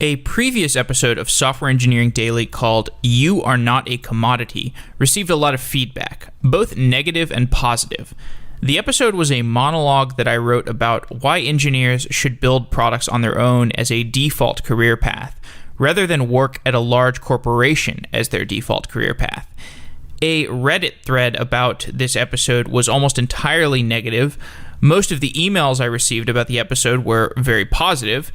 A previous episode of Software Engineering Daily called You Are Not a Commodity received a lot of feedback, both negative and positive. The episode was a monologue that I wrote about why engineers should build products on their own as a default career path, rather than work at a large corporation as their default career path. A Reddit thread about this episode was almost entirely negative. Most of the emails I received about the episode were very positive.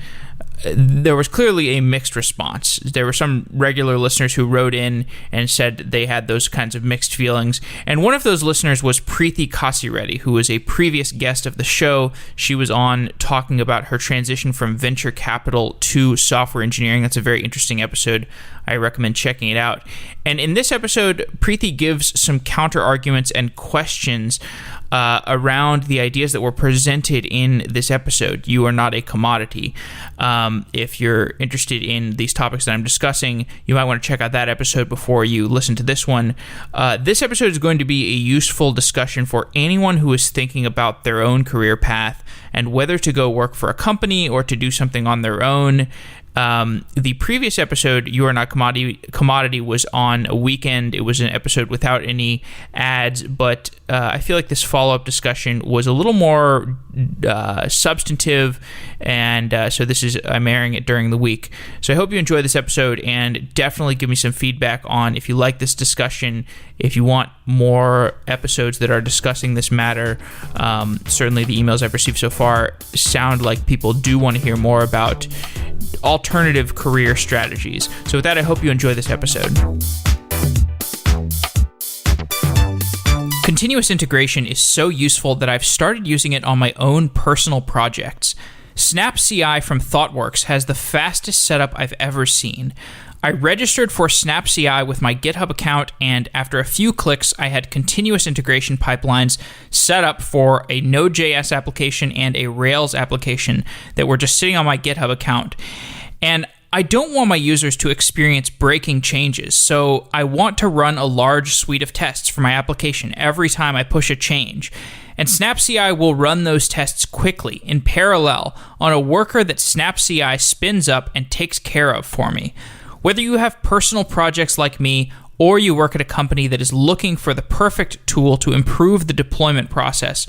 There was clearly a mixed response. There were some regular listeners who wrote in and said they had those kinds of mixed feelings. And one of those listeners was Preethi Kasireddy, who was a previous guest of the show. She was on talking about her transition from venture capital to software engineering. That's a very interesting episode. I recommend checking it out. And in this episode, Preethi gives some counter arguments and questions around the ideas that were presented in this episode. You are not a commodity. If you're interested in these topics that I'm discussing, you might want to check out that episode before you listen to this one. This episode is going to be a useful discussion for anyone who is thinking about their own career path and whether to go work for a company or to do something on their own. The previous episode, You Are Not Commodity, was on a weekend. It was an episode without any ads, but I feel like this follow-up discussion was a little more substantive, and so I'm airing it during the week. So I hope you enjoy this episode, and definitely give me some feedback on if you like this discussion, if you want more episodes that are discussing this matter. Certainly the emails I've received so far sound like people do want to hear more about alternative career strategies. So with that, I hope you enjoy this episode. Continuous integration is so useful that I've started using it on my own personal projects. SnapCI from Thoughtworks has the fastest setup I've ever seen. I registered for SnapCI with my GitHub account, and after a few clicks, I had continuous integration pipelines set up for a Node.js application and a Rails application that were just sitting on my GitHub account. And I don't want my users to experience breaking changes, so I want to run a large suite of tests for my application every time I push a change. And SnapCI will run those tests quickly, in parallel, on a worker that SnapCI spins up and takes care of for me. Whether you have personal projects like me, or you work at a company that is looking for the perfect tool to improve the deployment process,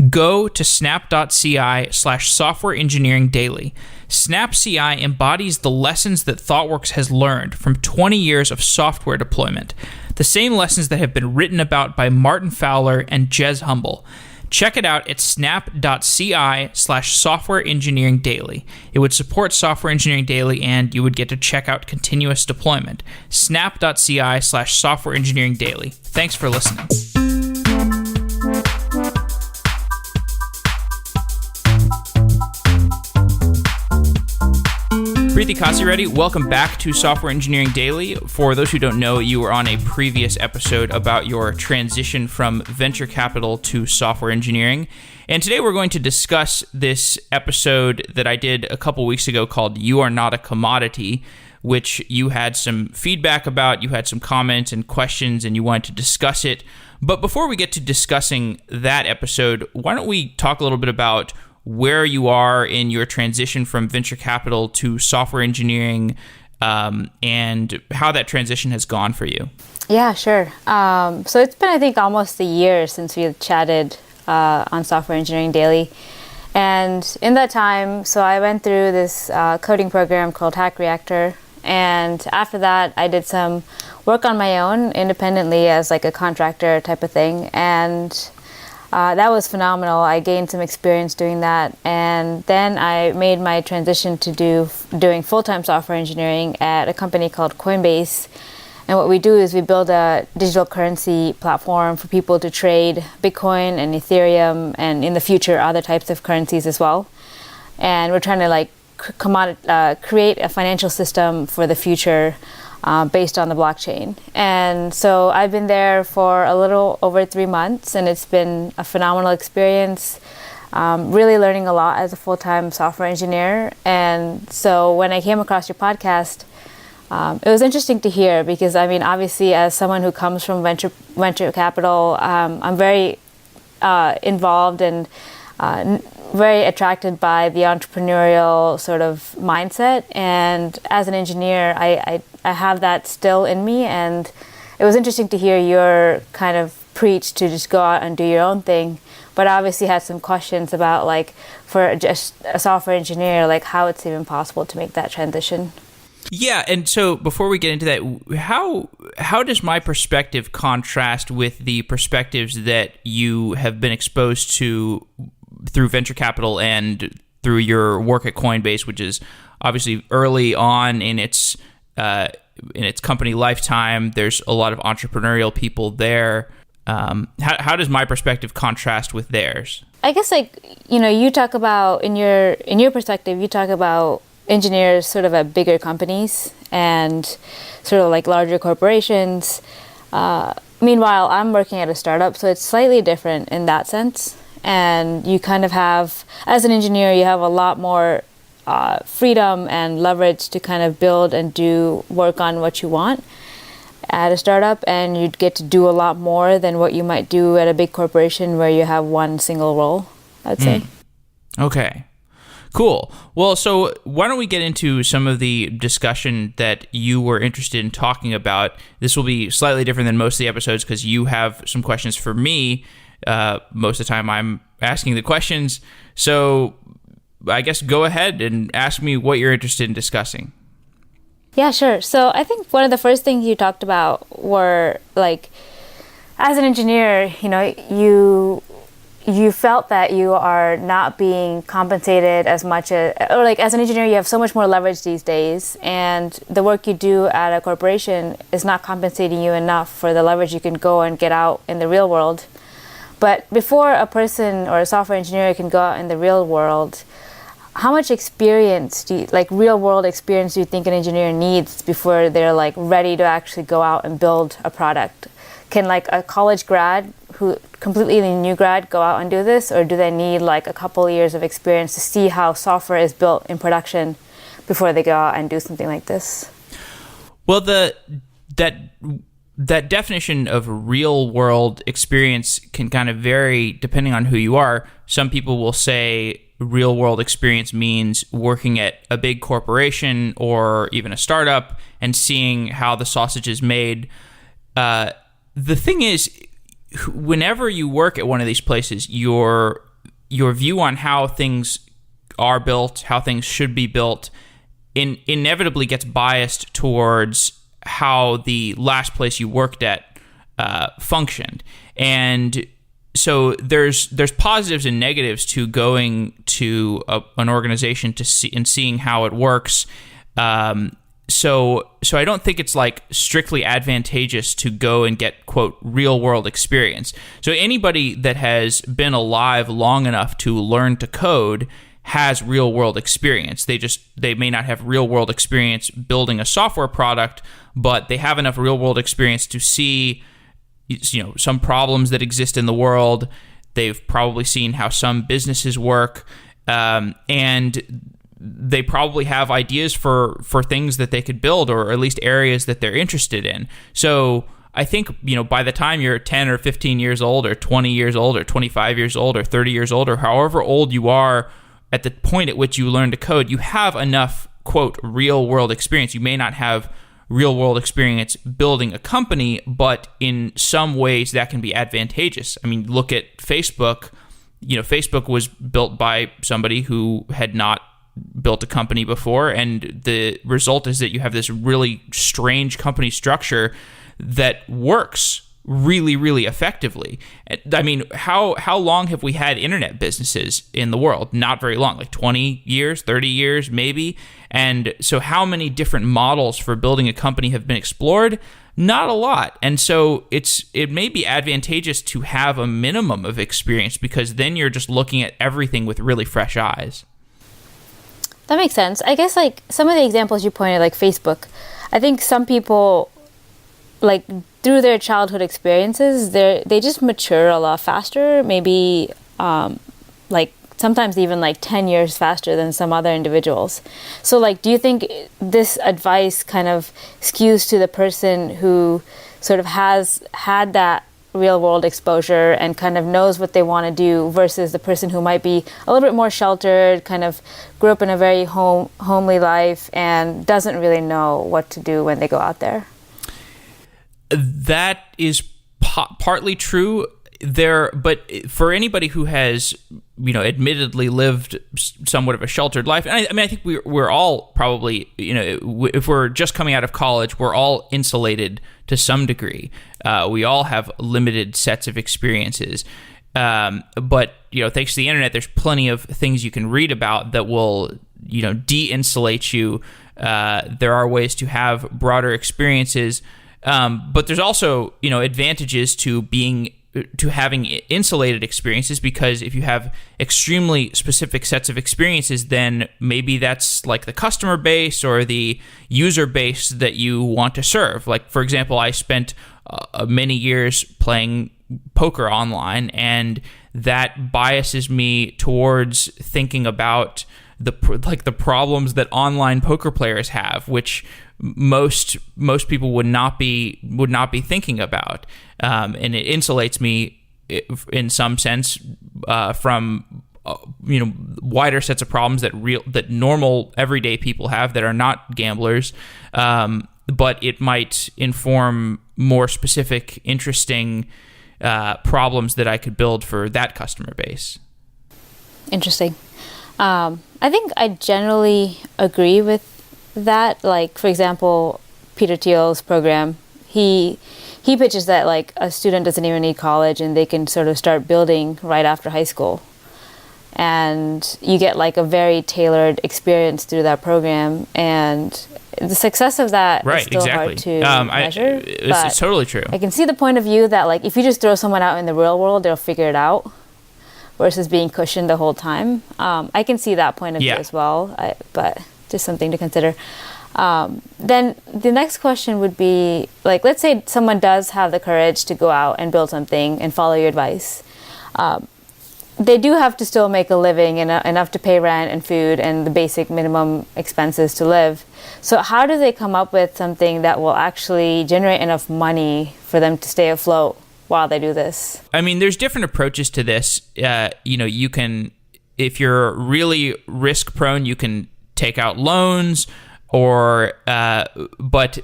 go to snap.ci/softwareengineeringdaily. SnapCI embodies the lessons that Thoughtworks has learned from 20 years of software deployment, the same lessons that have been written about by Martin Fowler and Jez Humble. Check it out at snap.ci/softwareengineeringdaily. It would support Software Engineering Daily, and you would get to check out continuous deployment. snap.ci/softwareengineeringdaily. Thanks for listening. Preethi Kasireddy, welcome back to Software Engineering Daily. For those who don't know, you were on a previous episode about your transition from venture capital to software engineering. And today we're going to discuss this episode that I did a couple weeks ago called You Are Not a Commodity, which you had some feedback about, you had some comments and questions, and you wanted to discuss it. But before we get to discussing that episode, why don't we talk a little bit about where you are in your transition from venture capital to software engineering, and how that transition has gone for you. Yeah, sure. So it's been, I think, almost a year since we chatted on Software Engineering Daily. And in that time, so I went through this coding program called Hack Reactor. And after that, I did some work on my own independently as like a contractor type of thing. And that was phenomenal. I gained some experience doing that, and then I made my transition to doing full-time software engineering at a company called Coinbase. And what we do is we build a digital currency platform for people to trade Bitcoin and Ethereum, and in the future other types of currencies as well. And we're trying to create a financial system for the future based on the blockchain. And so I've been there for a little over 3 months, and it's been a phenomenal experience. Really learning a lot as a full-time software engineer. And so when I came across your podcast, it was interesting to hear because, I mean, obviously as someone who comes from venture capital, I'm very involved and very attracted by the entrepreneurial sort of mindset. And as an engineer, I have that still in me. And it was interesting to hear your kind of preach to just go out and do your own thing. But I obviously had some questions about, like, for just a software engineer, like how it's even possible to make that transition. Yeah, and so before we get into that, how does my perspective contrast with the perspectives that you have been exposed to through venture capital and through your work at Coinbase, which is obviously early on in its company lifetime? There's a lot of entrepreneurial people there. How does my perspective contrast with theirs? I guess, like, you talk about in your perspective, you talk about engineers sort of at bigger companies and sort of like larger corporations. Meanwhile, I'm working at a startup, so it's slightly different in that sense. And you kind of have, as an engineer, you have a lot more freedom and leverage to kind of build and do work on what you want at a startup, and you'd get to do a lot more than what you might do at a big corporation where you have one single role, I'd say. Okay. Cool. Well, so why don't we get into some of the discussion that you were interested in talking about? This will be slightly different than most of the episodes because you have some questions for me. Most of the time I'm asking the questions. So I guess go ahead and ask me what you're interested in discussing. Yeah, sure. So I think one of the first things you talked about were, like, as an engineer, you felt that you are not being compensated as much or like as an engineer, you have so much more leverage these days, and the work you do at a corporation is not compensating you enough for the leverage you can go and get out in the real world. But before a person or a software engineer can go out in the real world, how much experience real world experience do you think an engineer needs before they're, like, ready to actually go out and build a product? Can, like, a college grad completely new grad go out and do this, or do they need, like, a couple years of experience to see how software is built in production before they go out and do something like this? Well, that definition of real world experience can kind of vary depending on who you are. Some people will say real world experience means working at a big corporation or even a startup and seeing how the sausage is made. The thing is, whenever you work at one of these places, your view on how things are built, how things should be built, inevitably gets biased towards how the last place you worked at functioned. And so there's positives and negatives to going to an organization to see and seeing how it works. So I don't think it's, like, strictly advantageous to go and get, quote, real world experience. So anybody that has been alive long enough to learn to code has real world experience. They may not have real world experience building a software product, but they have enough real world experience to see, some problems that exist in the world. They've probably seen how some businesses work, and they probably have ideas for things that they could build, or at least areas that they're interested in. So I think, by the time you're 10 or 15 years old, or 20 years old, or 25 years old, or 30 years old, or however old you are at the point at which you learn to code, you have enough, quote, real world experience. You may not have real world experience building a company, but in some ways that can be advantageous. I mean, look at Facebook. Facebook was built by somebody who had not built a company before, and the result is that you have this really strange company structure that works really, really effectively. I mean, how long have we had internet businesses in the world? Not very long, like 20 years, 30 years, maybe. And so how many different models for building a company have been explored? Not a lot. And so it may be advantageous to have a minimum of experience, because then you're just looking at everything with really fresh eyes. That makes sense. I guess, like, some of the examples you pointed, like Facebook, I think some people, like, through their childhood experiences, they just mature a lot faster, maybe like sometimes even like 10 years faster than some other individuals. So, like, do you think this advice kind of skews to the person who sort of has had that real world exposure and kind of knows what they want to do, versus the person who might be a little bit more sheltered, kind of grew up in a very homely life and doesn't really know what to do when they go out there? That is partly true there, but for anybody who has, admittedly lived somewhat of a sheltered life, and I think we're all probably, if we're just coming out of college, we're all insulated to some degree. We all have limited sets of experiences. But, thanks to the internet, there's plenty of things you can read about that will, de-insulate you. There are ways to have broader experiences. But there's also, advantages to having insulated experiences, because if you have extremely specific sets of experiences, then maybe that's like the customer base or the user base that you want to serve. Like, for example, I spent many years playing poker online, and that biases me towards thinking about the problems that online poker players have, which most people would not be thinking about, and it insulates me in some sense from wider sets of problems that normal everyday people have that are not gamblers, but it might inform more specific, interesting problems that I could build for that customer base. Interesting. I think I generally agree with that. Like, for example, Peter Thiel's program, he pitches that like a student doesn't even need college and they can sort of start building right after high school, and you get like a very tailored experience through that program, and the success of that is still hard to measure. It's totally true. I can see the point of view that like if you just throw someone out in the real world, they'll figure it out, versus being cushioned the whole time. I can see that point of view as well, but just something to consider. Then the next question would be, like, let's say someone does have the courage to go out and build something and follow your advice. They do have to still make a living and enough to pay rent and food and the basic minimum expenses to live. So how do they come up with something that will actually generate enough money for them to stay afloat while they do this? I mean, there's different approaches to this. You can, if you're really risk prone, you can take out loans, but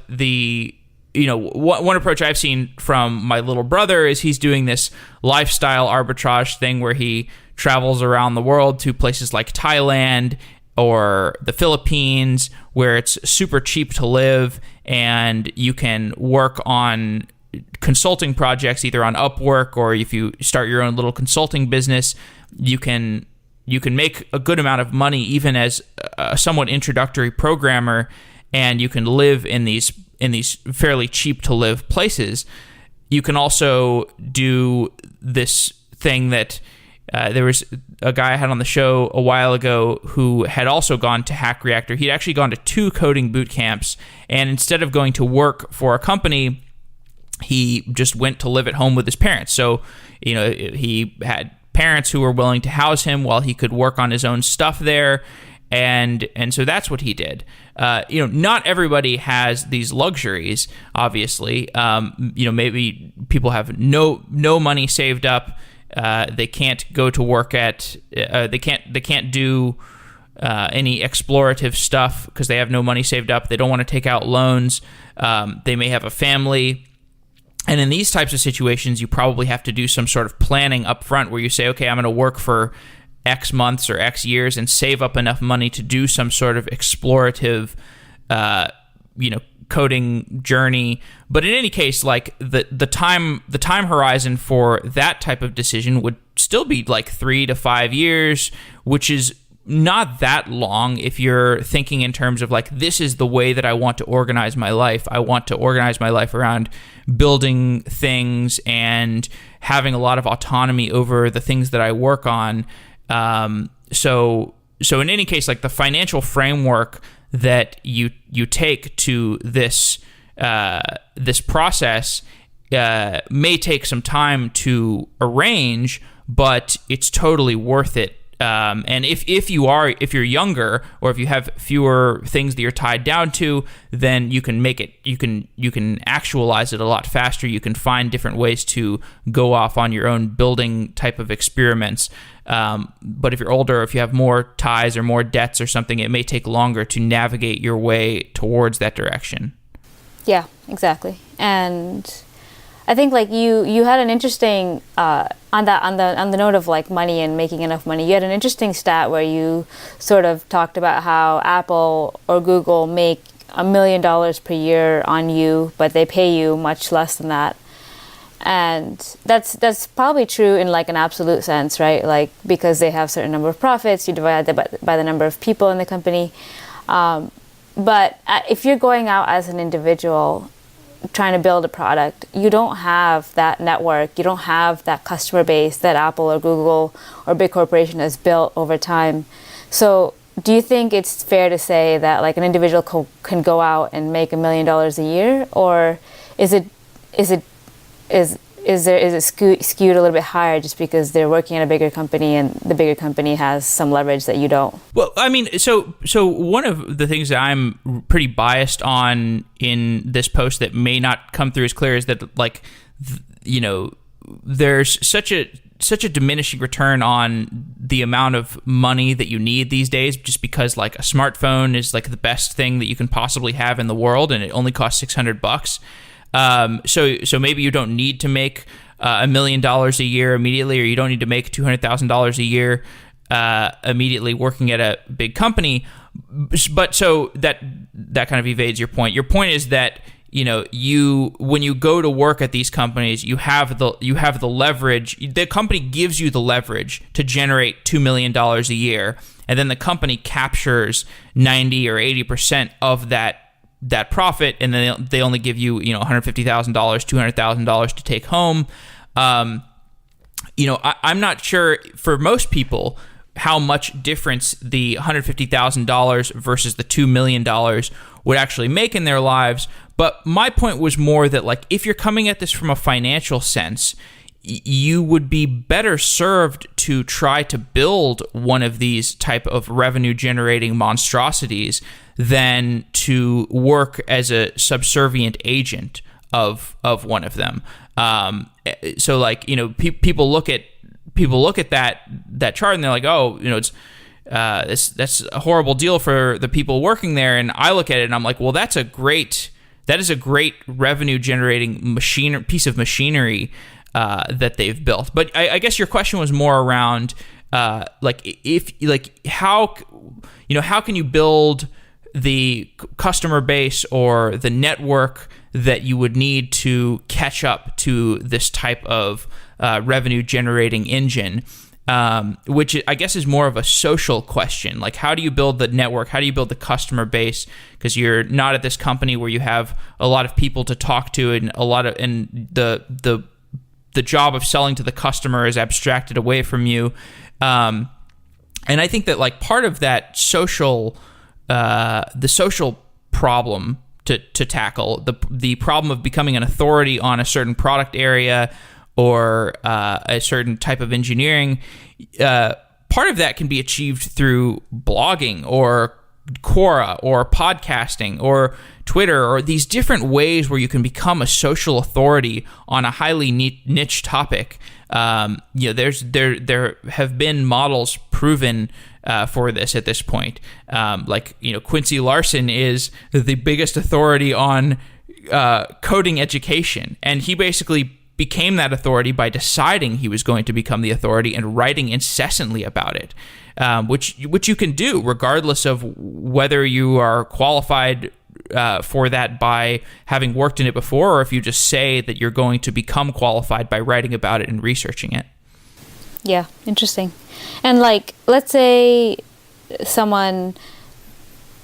one approach I've seen from my little brother is he's doing this lifestyle arbitrage thing where he travels around the world to places like Thailand or the Philippines, where it's super cheap to live, and you can work on consulting projects either on Upwork, or if you start your own little consulting business, you can make a good amount of money even as a somewhat introductory programmer, and you can live in these fairly cheap to live places. You can also do this thing that there was a guy I had on the show a while ago who had also gone to Hack Reactor. He'd actually gone to 2 coding boot camps, and instead of going to work for a company, he just went to live at home with his parents. So, he had parents who were willing to house him while he could work on his own stuff there. And so that's what he did. Not everybody has these luxuries, obviously. Maybe people have no money saved up. They can't go to work at, they can't do any explorative stuff because they have no money saved up. They don't want to take out loans. They may have a family. And in these types of situations, you probably have to do some sort of planning up front where you say, okay, I'm going to work for X months or X years and save up enough money to do some sort of explorative, coding journey. But in any case, like the time horizon for that type of decision would still be like 3 to 5 years, which is not that long if you're thinking in terms of like, this is the way that I want to organize my life. I want to organize my life around building things and having a lot of autonomy over the things that I work on. So in any case, like the financial framework that you take to this process may take some time to arrange, but it's totally worth it And if you're younger, or if you have fewer things that you're tied down to, then you can make it. You can actualize it a lot faster. You can find different ways to go off on your own building type of experiments. But if you're older, if you have more ties or more debts or something, it may take longer to navigate your way towards that direction. Yeah, exactly. And I think like you had an interesting on the note of like money and making enough money. You had an interesting stat where you sort of talked about how Apple or Google make $1 million per year on you, but they pay you much less than that. And that's probably true in like an absolute sense, right? Like because they have a certain number of profits, you divide that by the number of people in the company. But if you're going out as an individual trying to build a product, you don't have that network, you don't have that customer base that Apple or Google or big corporation has built over time. So do you think it's fair to say that like an individual can go out and make $1 million a year, or is it skewed a little bit higher just because they're working at a bigger company and the bigger company has some leverage that you don't? Well, I mean, so one of the things that I'm pretty biased on in this post that may not come through as clear is that, like, there's such a diminishing return on the amount of money that you need these days, just because like a smartphone is like the best thing that you can possibly have in the world, and it only costs $600. So maybe you don't need to make $1 million a year immediately, or you don't need to make $200,000 a year immediately working at a big company. But so that kind of evades your point. Your point is that when you go to work at these companies, you have the leverage. The company gives you the leverage to generate $2 million a year, and then the company captures 90 or 80% of that profit, and then they only give you $150,000, $200,000 to take home. I'm not sure for most people how much difference the $150,000 versus the $2 million would actually make in their lives. But my point was more that, like, if you're coming at this from a financial sense, you would be better served to try to build one of these type of revenue generating monstrosities than to work as a subservient agent of one of them. So like, people look at that chart and they're like, oh, that's a horrible deal for the people working there. And I look at it and I'm like, well, that is a great revenue generating piece of machinery that they've built. But I guess your question was more around how can you build the customer base or the network that you would need to catch up to this type of revenue generating engine, which I guess is more of a social question. Like, how do you build the network? How do you build the customer base? Because you're not at this company where you have a lot of people to talk to, and the job of selling to the customer is abstracted away from you. And I think that, like, part of that the social problem to tackle, the problem of becoming an authority on a certain product area or a certain type of engineering, part of that can be achieved through blogging or Quora or podcasting or Twitter, or these different ways where you can become a social authority on a highly niche topic. There have been models proven for this at this point. Quincy Larson is the biggest authority on coding education, and he basically became that authority by deciding he was going to become the authority and writing incessantly about it, which you can do regardless of whether you are qualified for that by having worked in it before, or if you just say that you're going to become qualified by writing about it and researching it. Yeah, interesting. And like, let's say someone,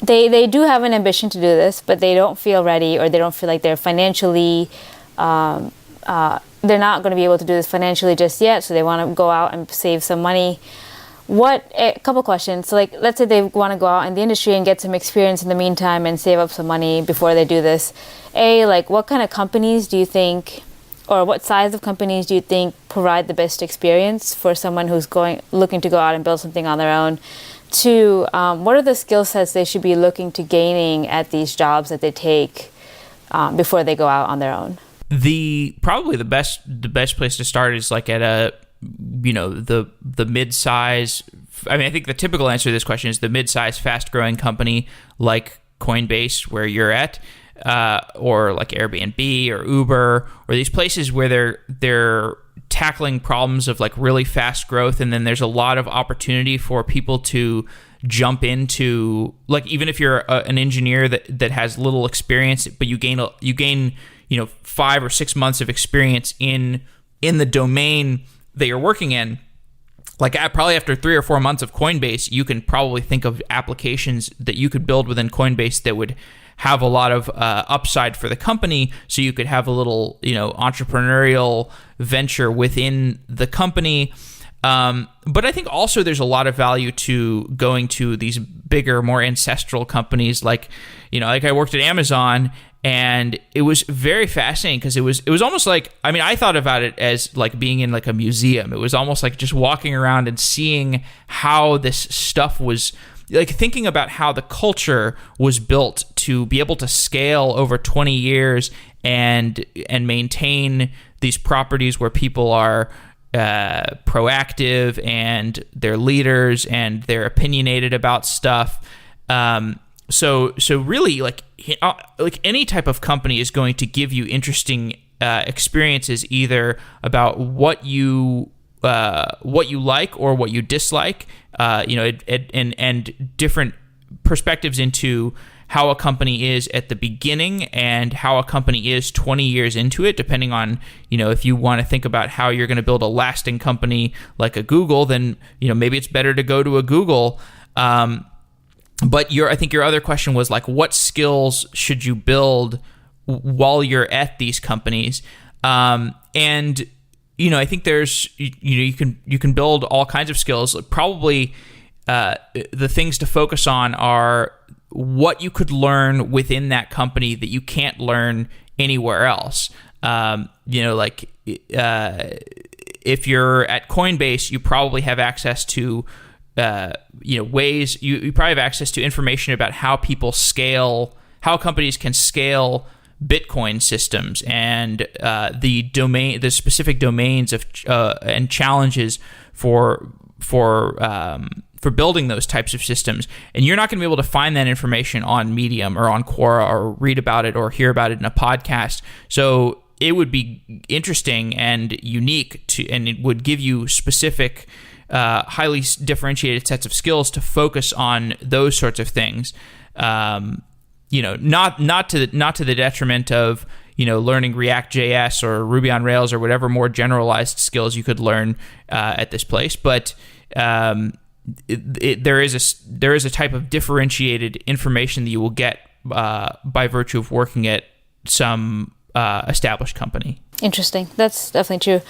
they do have an ambition to do this, but they don't feel ready, or they don't feel like they're financially, they're not going to be able to do this financially just yet, so they want to go out and save some money. A couple questions. So like, let's say they want to go out in the industry and get some experience in the meantime and save up some money before they do this. Like, what kind of companies do you think, or what size of companies do you think provide the best experience for someone who's looking to go out and build something on their own? Two, what are the skill sets they should be looking to gaining at these jobs that they take before they go out on their own? Probably the best place to start is like at the mid-size. I mean, I think the typical answer to this question is the mid-size, fast-growing company like Coinbase, where you're at, or like Airbnb or Uber, or these places where they're tackling problems of like really fast growth, and then there's a lot of opportunity for people to jump into, like, even if you're an engineer that has little experience, but you gain 5 or 6 months of experience in the domain that you're working in. Like, probably after 3 or 4 months of Coinbase, you can probably think of applications that you could build within Coinbase that would have a lot of upside for the company, so you could have a little entrepreneurial venture within the company. But I think also there's a lot of value to going to these bigger, more ancestral companies, like I worked at Amazon, and it was very fascinating because it was almost like, I mean, I thought about it as like being in like a museum. It was almost like just walking around and seeing how this stuff was, like thinking about how the culture was built to be able to scale over 20 years and maintain these properties where people are proactive and they're leaders and they're opinionated about stuff. So really, like any type of company is going to give you interesting experiences, either about what you like or what you dislike, and different perspectives into how a company is at the beginning and how a company is 20 years into it, depending on, if you want to think about how you're going to build a lasting company like a Google, then, maybe it's better to go to a Google. But I think your other question was like, what skills should you build while you're at these companies? And I think there's you can build all kinds of skills. Probably the things to focus on are what you could learn within that company that you can't learn anywhere else. If you're at Coinbase, you probably have access to ways, you probably have access to information about how companies can scale Bitcoin systems and the specific domains of and challenges for building those types of systems. And you're not going to be able to find that information on Medium or on Quora or read about it or hear about it in a podcast. So it would be interesting and unique and it would give you specific, highly differentiated sets of skills to focus on those sorts of things. Not to the detriment of learning React.js or Ruby on Rails or whatever more generalized skills you could learn at this place, but there is a type of differentiated information that you will get by virtue of working at some established company. Interesting. That's definitely true.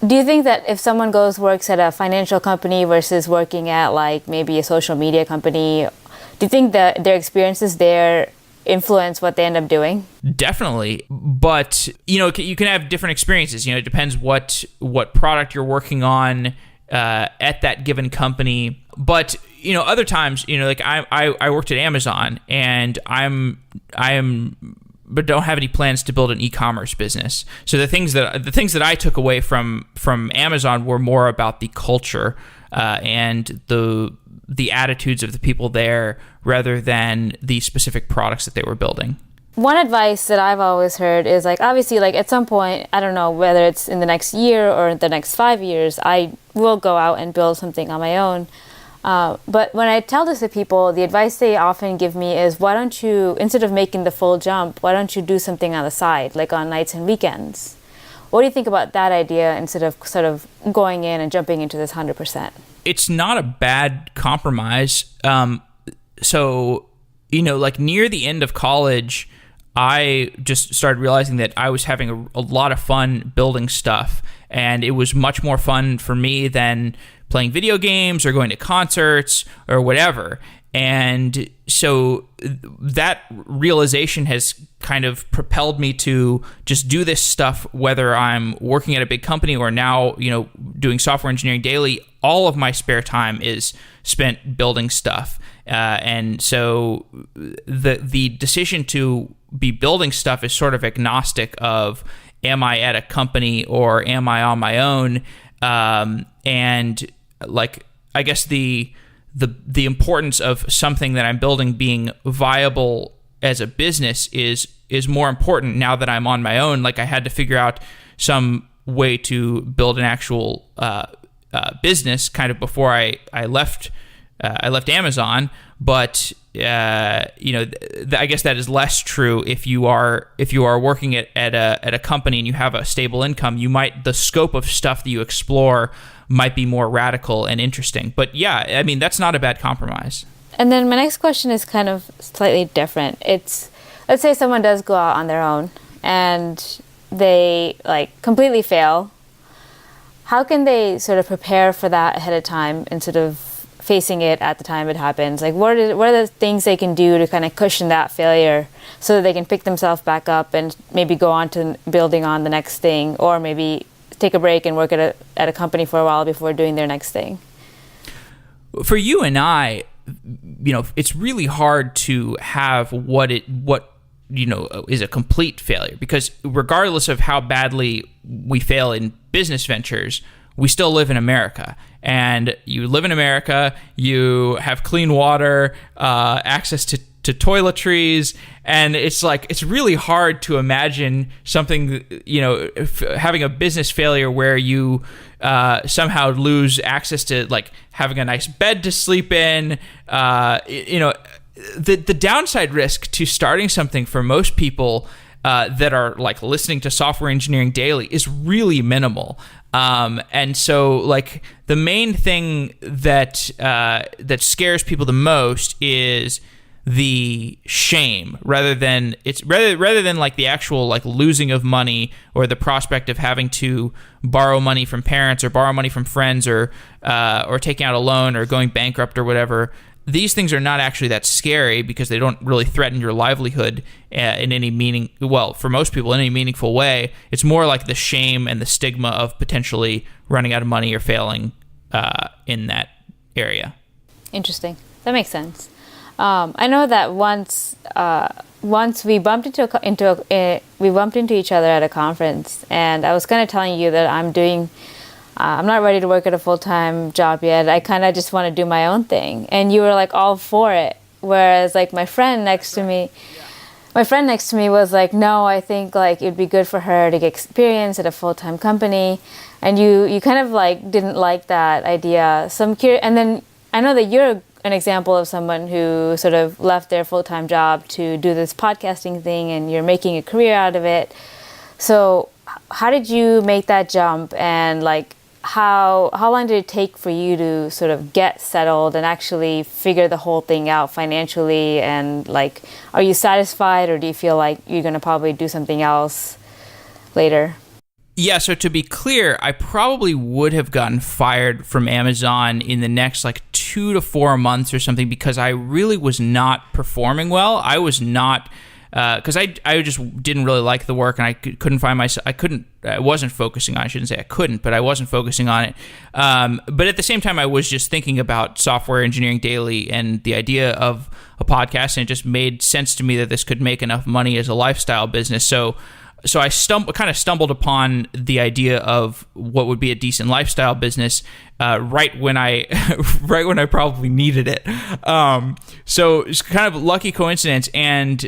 Do you think that if someone works at a financial company versus working at like maybe a social media company, do you think that their experiences there influence what they end up doing? Definitely. But, you can have different experiences. It depends what product you're working on at that given company. But, other times, like I worked at Amazon, and but don't have any plans to build an e-commerce business. So the things that I took away from Amazon were more about the culture and the attitudes of the people there, rather than the specific products that they were building. One advice that I've always heard is like, obviously, like at some point, I don't know whether it's in the next year or the next 5 years, I will go out and build something on my own. But when I tell this to people, the advice they often give me is, why don't you, instead of making the full jump, why don't you do something on the side, like on nights and weekends? What do you think about that idea instead of sort of going in and jumping into this 100%? It's not a bad compromise. So, like near the end of college, I just started realizing that I was having a lot of fun building stuff, and it was much more fun for me than playing video games or going to concerts or whatever. And so that realization has kind of propelled me to just do this stuff, whether I'm working at a big company or now, doing Software Engineering Daily. All of my spare time is spent building stuff. And so the decision to be building stuff is sort of agnostic of, am I at a company or am I on my own? And like, I guess the importance of something that I'm building being viable as a business is more important now that I'm on my own. Like, I had to figure out some way to build an actual business kind of before I left Amazon. But I guess that is less true if you are working at a company and you have a stable income. The scope of stuff that you explore might be more radical and interesting. But yeah, I mean, that's not a bad compromise. And then my next question is kind of slightly different. It's, let's say someone does go out on their own and they completely fail. How can they sort of prepare for that ahead of time and sort of facing it at the time it happens? Like, what are the things they can do to kind of cushion that failure so that they can pick themselves back up and maybe go on to building on the next thing, or maybe take a break and work at a company for a while before doing their next thing? For you and I, it's really hard to have what is a complete failure, because regardless of how badly we fail in business ventures, we still live in America. And you live in America, you have clean water, access to toiletries, and it's really hard to imagine something, having a business failure where you somehow lose access to having a nice bed to sleep in. The downside risk to starting something for most people that are listening to Software Engineering Daily is really minimal. And so the main thing that scares people the most is the shame, rather than the actual losing of money or the prospect of having to borrow money from parents or borrow money from friends or taking out a loan or going bankrupt or whatever. These things are not actually that scary because they don't really threaten your livelihood in any for most people, in any meaningful way. It's more like the shame and the stigma of potentially running out of money or failing in that area. Interesting. That makes sense. I know that once we bumped into each other at a conference, and I was kind of telling you that I'm not ready to work at a full-time job yet. I kind of just want to do my own thing. And you were all for it. Whereas my friend next to me was like, no, I think it'd be good for her to get experience at a full-time company. And you kind of didn't like that idea. So I'm curious. And then I know that you're an example of someone who sort of left their full-time job to do this podcasting thing, and you're making a career out of it. So how did you make that jump? And how long did it take for you to sort of get settled and actually figure the whole thing out financially? And are you satisfied, or do you feel like you're going to probably do something else later? Yeah, so to be clear, I probably would have gotten fired from Amazon in the next 2 to 4 months or something, because I really was not performing well. I was not, because I just didn't really like the work, and I couldn't find myself. I wasn't focusing on it. I shouldn't say I couldn't, but I wasn't focusing on it. But at the same time, I was just thinking about Software Engineering Daily and the idea of a podcast, and it just made sense to me that this could make enough money as a lifestyle business. So I kind of stumbled upon the idea of what would be a decent lifestyle business right when I probably needed it. So it's kind of lucky coincidence. And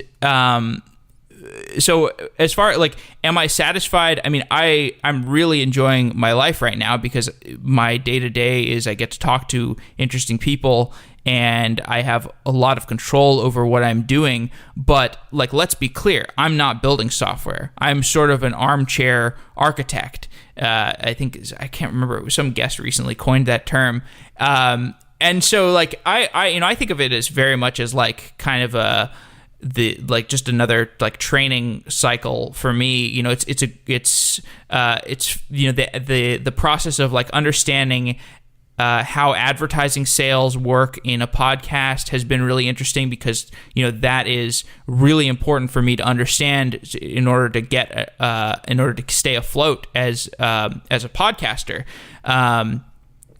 so as far am I satisfied? I mean, I'm really enjoying my life right now, because my day-to-day is I get to talk to interesting people, and I have a lot of control over what I'm doing. But let's be clear, I'm not building software. I'm sort of an armchair architect. I can't remember, it was some guest recently coined that term. And so I think of it as very much as kind of just another training cycle for me. It's the process of understanding how advertising sales work in a podcast has been really interesting because that is really important for me to understand in order to stay afloat as a podcaster.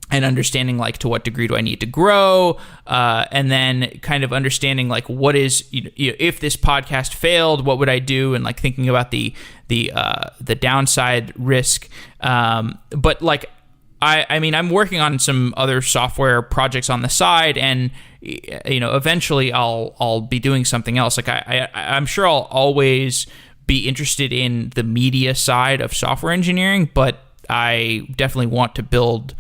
And understanding to what degree do I need to grow, and then kind of understanding what is if this podcast failed, what would I do, and thinking about the downside risk. But I mean, I'm working on some other software projects on the side, and eventually I'll be doing something else. I'm sure I'll always be interested in the media side of software engineering, but I definitely want to build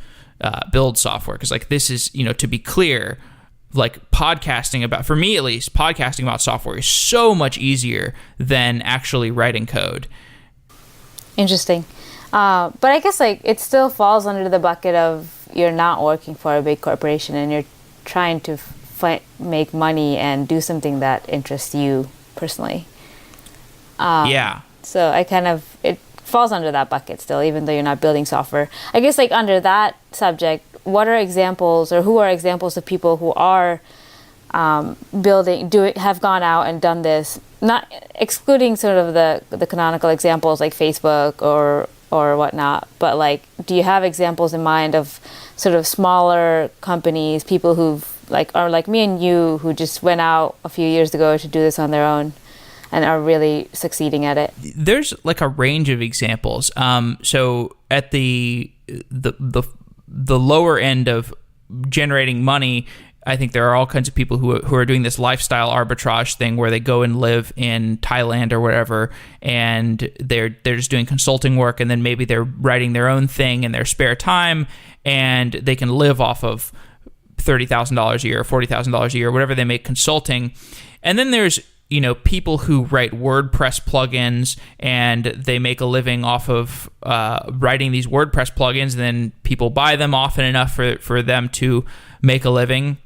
software because this is to be clear, podcasting about, for me at least, podcasting about software is so much easier than actually writing code. Interesting. But I guess it still falls under the bucket of you're not working for a big corporation and you're trying to make money and do something that interests you personally. Yeah. So it falls under that bucket still, even though you're not building software. I guess under that subject, what are examples or who are examples of people who are have gone out and done this, not excluding sort of the canonical examples like Facebook or whatnot, but do you have examples in mind of sort of smaller companies, people who've are like me and you, who just went out a few years ago to do this on their own and are really succeeding at it? There's a range of examples. So at the lower end of generating money, I think there are all kinds of people who are doing this lifestyle arbitrage thing where they go and live in Thailand or whatever, and they're just doing consulting work, and then maybe they're writing their own thing in their spare time, and they can live off of $30,000 a year, $40,000 a year, whatever they make consulting. And then there's people who write WordPress plugins and they make a living off of writing these WordPress plugins, and then people buy them often enough for them to make a living.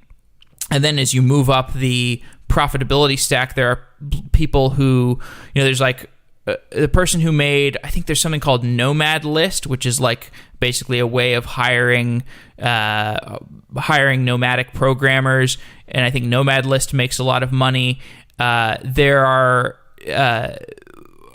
And then as you move up the profitability stack, there are people who, there's the person who made, I think there's something called Nomad List, which is basically a way of hiring nomadic programmers. And I think Nomad List makes a lot of money. There are,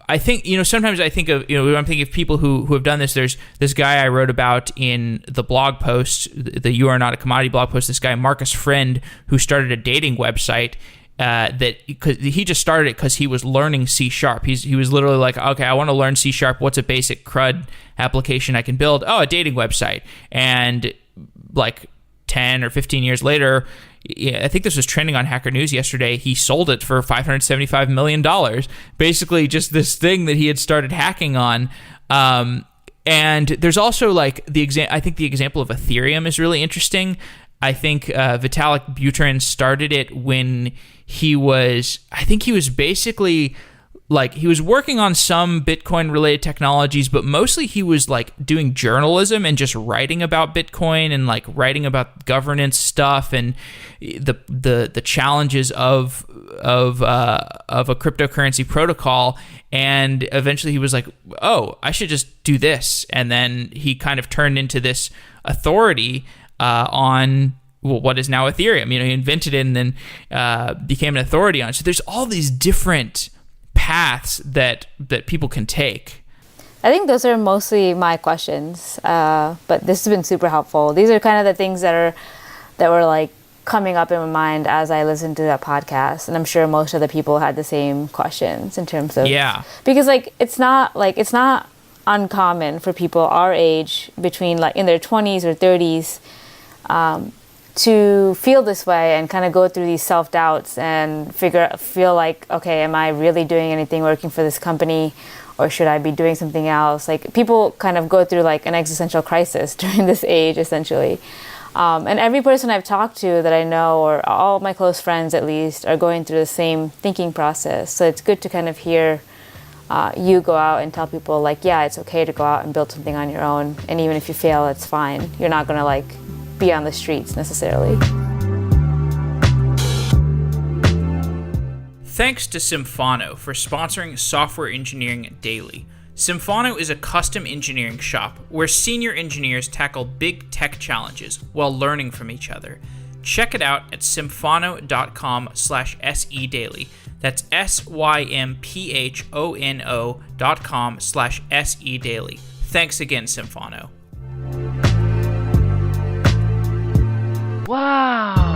I think, sometimes I think of, when I'm thinking of people who have done this, there's this guy I wrote about in the blog post, the You Are Not a Commodity blog post, this guy, Marcus Friend, who started a dating website, cause he just started it because he was learning C#. He was literally okay, I want to learn C#. What's a basic CRUD application I can build? Oh, a dating website. And 10 or 15 years later, I think this was trending on Hacker News yesterday, he sold it for $575 million. Basically just this thing that he had started hacking on. And there's also I think the example of Ethereum is really interesting. I think Vitalik Buterin started it when he was basically he was working on some Bitcoin related technologies, but mostly he was doing journalism and just writing about Bitcoin and writing about governance stuff and the challenges of a cryptocurrency protocol. And eventually he was oh, I should just do this. And then he kind of turned into this authority on what is now Ethereum. He invented it and then became an authority on it. So there's all these different paths that people can take. I think those are mostly my questions, but this has been super helpful. These are kind of the things that were coming up in my mind as I listened to that podcast, and I'm sure most of the people had the same questions in terms of because it's not uncommon for people our age, between in their 20s or 30s, to feel this way and kind of go through these self-doubts and feel okay, am I really doing anything working for this company, or should I be doing something else? People kind of go through an existential crisis during this age, essentially. And every person I've talked to that I know, or all my close friends at least, are going through the same thinking process. So it's good to kind of hear you go out and tell people yeah, it's okay to go out and build something on your own. And even if you fail, it's fine. You're not going to be on the streets necessarily. Thanks to Symphono for sponsoring Software Engineering Daily. Symfano is a custom engineering shop where senior engineers tackle big tech challenges while learning from each other. Check it out at symphano.com/sedaily. That's symphono.com/sedaily. Thanks again, Symfano. Wow.